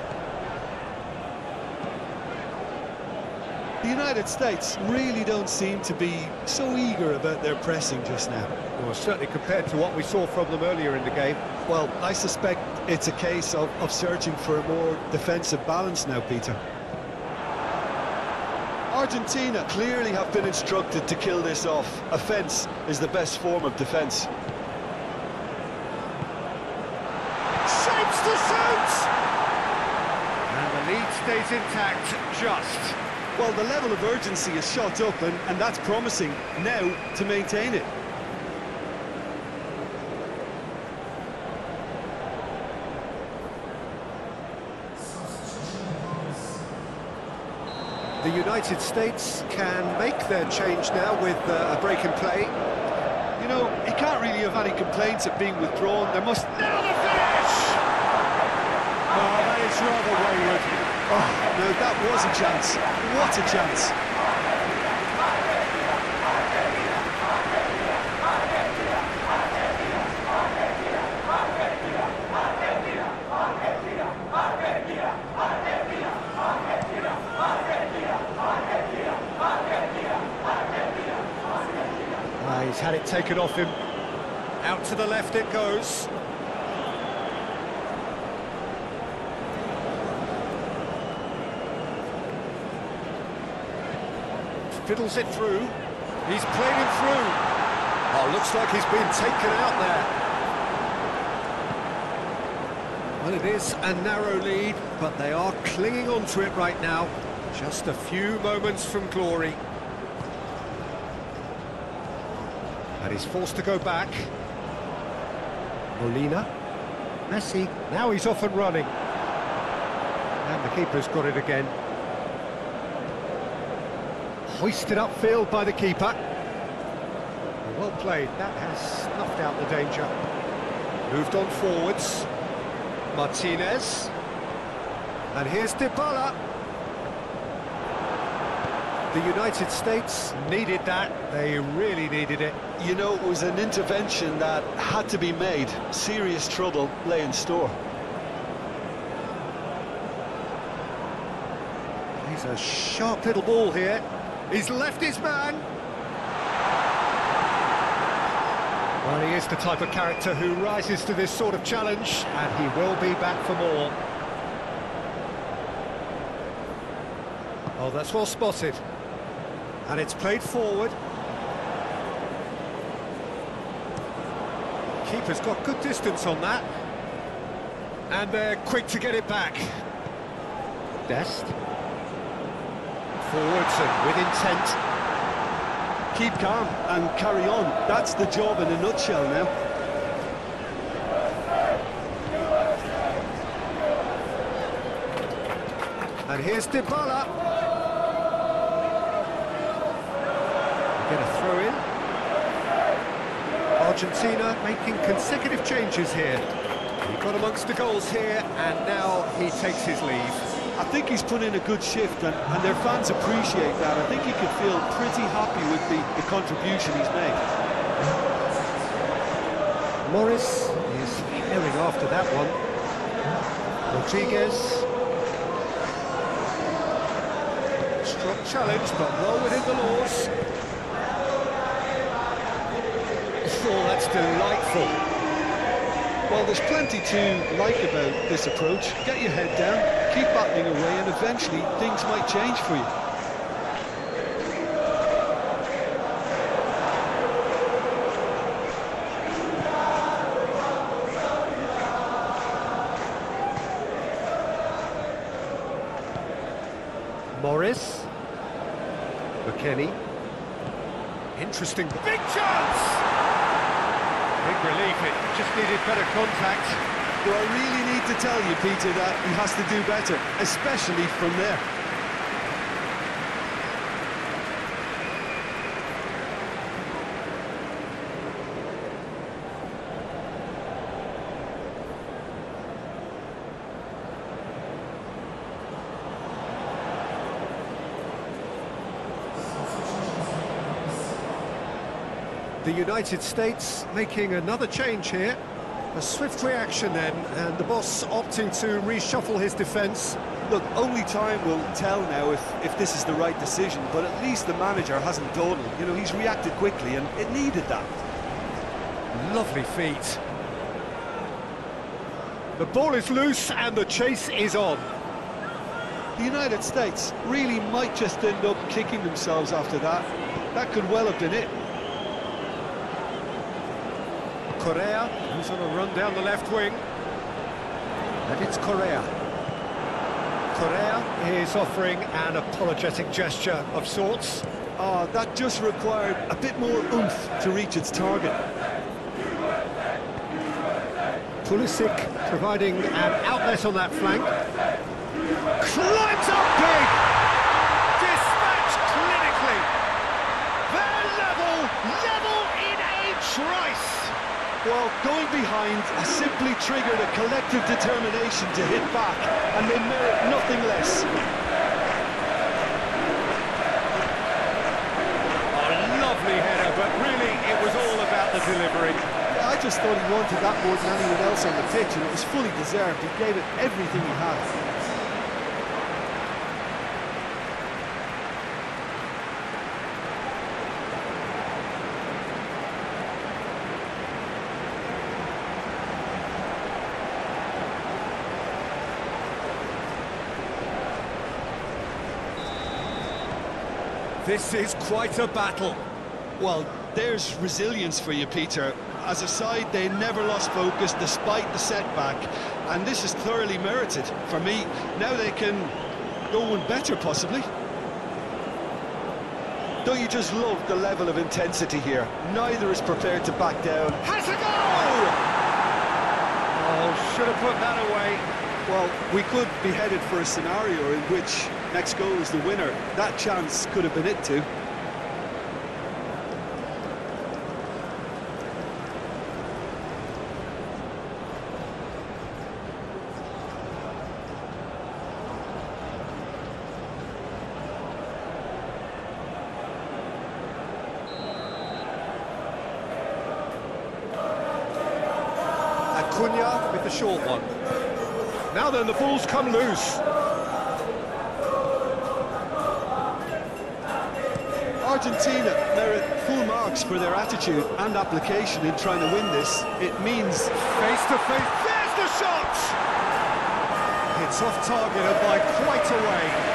The United States really don't seem to be so eager about their pressing just now. Well, certainly compared to what we saw from them earlier in the game. Well, I suspect it's a case of searching for a more defensive balance now, Peter. Argentina clearly have been instructed to kill this off. Offence is the best form of defence. Shapes to suit! And the lead stays intact, just. Well, the level of urgency is shot up, and that's promising now to maintain it. The United States can make their change now with a break in play. You know, he can't really have any complaints at being withdrawn. There must... Now the finish! Oh, that is rather wayward. Oh, no, that was a chance. What a chance. had it taken off him. Out to the left it goes. Fiddles it through. He's played him through. Oh, looks like he's been taken out there. Well, it is a narrow lead, but they are clinging on to it right now. Just a few moments from glory. And he's forced to go back. Molina. Messi. Now he's off and running. And the keeper's got it again. Hoisted upfield by the keeper. Well played. That has snuffed out the danger. Moved on forwards. Martinez. And here's Dybala. The United States needed that. They really needed it. You know, it was an intervention that had to be made. Serious trouble lay in store. He's a sharp little ball here. He's left his man. Well, he is the type of character who rises to this sort of challenge, and he will be back for more. Oh, that's well spotted. And it's played forward. Keeper's got good distance on that. And they're quick to get it back. Dest. Forwards and with intent. Keep calm and carry on. That's the job in a nutshell now. And here's Dybala. Get a throw in. Argentina making consecutive changes here. He got amongst the goals here, and now he takes his leave. I think he's put in a good shift, and their fans appreciate that. I think he could feel pretty happy with the contribution he's made. Morris is herring after that one. Rodriguez. Strong challenge, but well within the laws. Oh, that's delightful. Well, there's plenty to like about this approach. Get your head down, keep battling away, and eventually things might change for you. Morris. McKennie. Interesting. Big chance! Big relief, it just needed better contact. Do I really need to tell you, Peter, that he has to do better, especially from there? The United States making another change here. A swift reaction then, and the boss opting to reshuffle his defence. Look, only time will tell now if this is the right decision, but at least the manager hasn't dawdled. You know, he's reacted quickly, and it needed that. Lovely feet. The ball is loose, and the chase is on. The United States really might just end up kicking themselves after that. That could well have been it. Correa, who's on a run down the left wing. And it's Correa. Correa is offering an apologetic gesture of sorts. Oh, that just required a bit more oomph to reach its target. Pulisic providing an outlet on that flank. Climbs up big! Dispatched clinically! They're level in a trice! Well, going behind has simply triggered a collective determination to hit back, and they merit nothing less. A lovely header, but really it was all about the delivery. I just thought he wanted that more than anyone else on the pitch, and it was fully deserved. He gave it everything he had. This is quite a battle. Well, there's resilience for you, Peter. As a side, they never lost focus despite the setback, and this is thoroughly merited for me. Now they can go one better, possibly. Don't you just love the level of intensity here? Neither is prepared to back down. Has a goal! Oh, should have put that away. Well, we could be headed for a scenario in which next goal is the winner. That chance could have been it too. Cunha with the short one. Now then, the ball's come loose. Argentina merit full marks for their attitude and application in trying to win this. It means face to face. There's the shot! It's off target and by quite a way.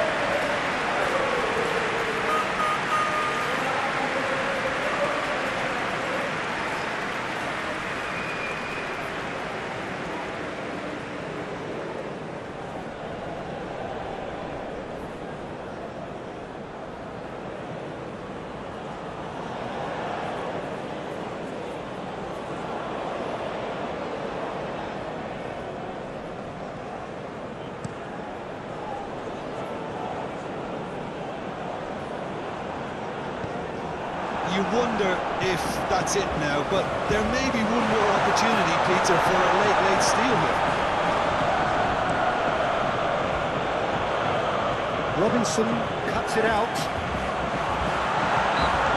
You wonder if that's it now, but there may be one more opportunity, Peter, for a late steal here. Robinson cuts it out.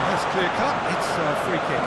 That's clear cut, it's a free kick.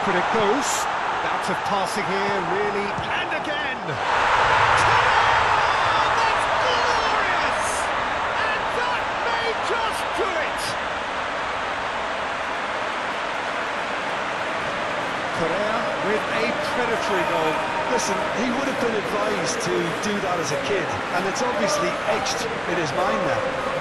But it goes. Bout of passing here, really, and again! Oh, that's glorious! And that may just do it! Correa with a predatory goal. Listen, he would have been advised to do that as a kid, and it's obviously etched in his mind now.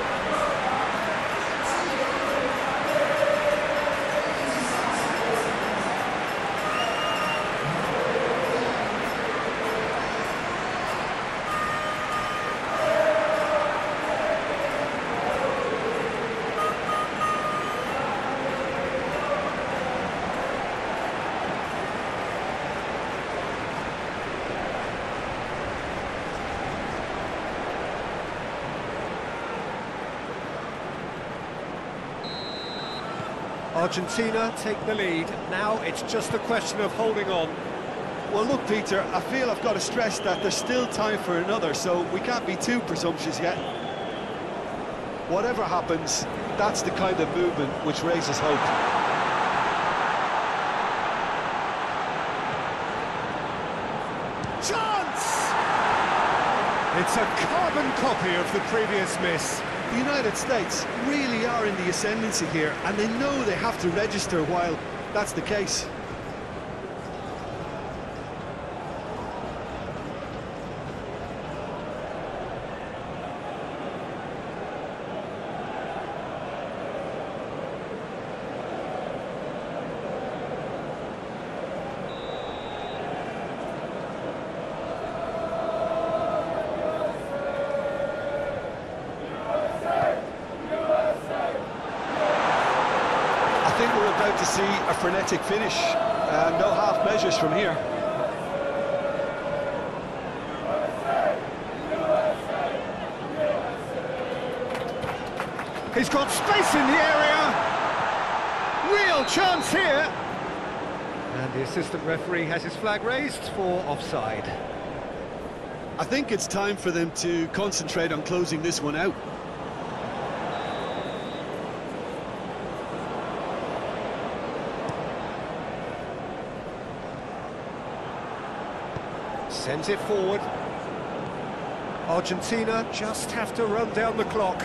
Argentina take the lead. Now it's just a question of holding on. Well, look, Peter, I feel I've got to stress that there's still time for another, so we can't be too presumptuous yet. Whatever happens, that's the kind of movement which raises hope. Chance! It's a carbon copy of the previous miss. The United States really are in the ascendancy here, and they know they have to register while that's the case. I think we're about to see a frenetic finish, no half measures from here. He's got space in the area. Real chance here. And the assistant referee has his flag raised for offside. I think it's time for them to concentrate on closing this one out. Sends it forward. Argentina just have to run down the clock.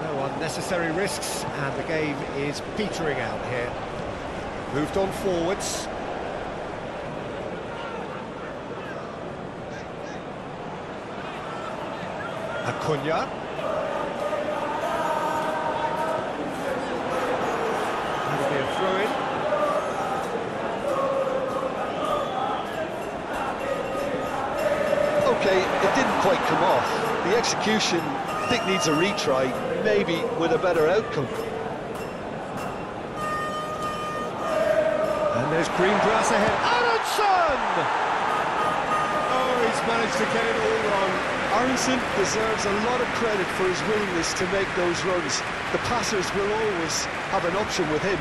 No unnecessary risks, and the game is petering out here. Moved on forwards. Acuna. That'll be a throw-in. Okay, it didn't quite come off. The execution, I think, needs a retry, maybe with a better outcome. And there's green grass ahead. Aronson! Oh, he's managed to get it all wrong. Aronson deserves a lot of credit for his willingness to make those runs. The passers will always have an option with him.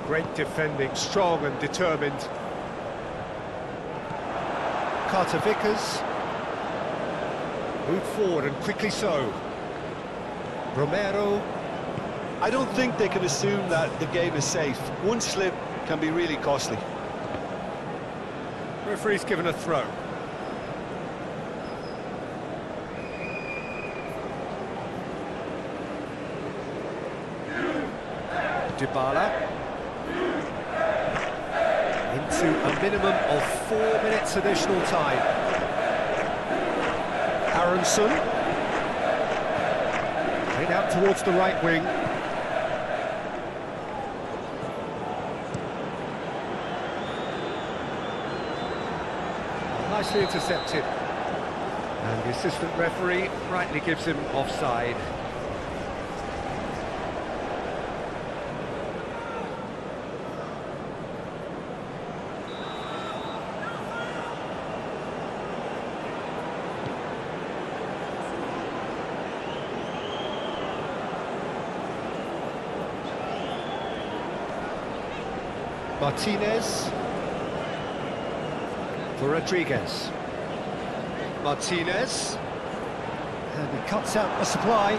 Great defending, strong and determined. Carter Vickers. Moved forward and quickly so. Romero. I don't think they can assume that the game is safe. One slip can be really costly. Referee's given a throw. Dybala. Into a minimum of 4 minutes additional time. Aronson. Played out towards the right wing. Nicely intercepted. And the assistant referee rightly gives him offside. Martinez for Rodriguez. Martinez, and he cuts out the supply.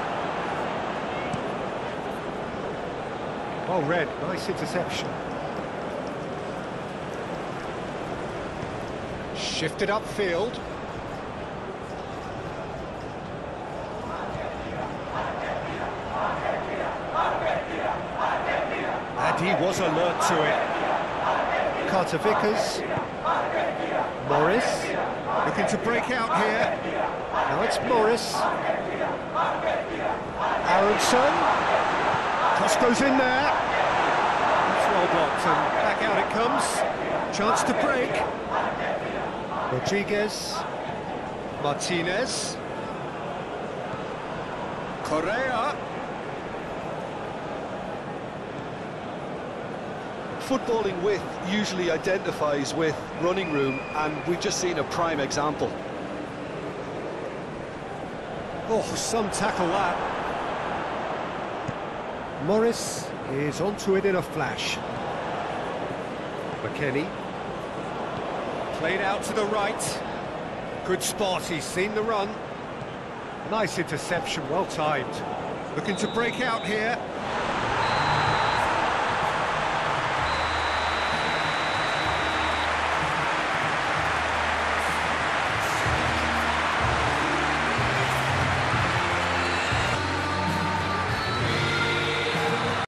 Well read, nice interception. Shifted upfield. And he was alert to it. Carter Vickers. Morris, looking to break out here. Now it's Morris. Aronson. Cross goes in there. That's well blocked, and back out it comes. Chance to break. Rodriguez. Martinez. Correa. Footballing width usually identifies with running room, and we've just seen a prime example. Oh, some tackle that. Morris is onto it in a flash. McKennie. Played out to the right. Good spot, he's seen the run. Nice interception, well timed. Looking to break out here.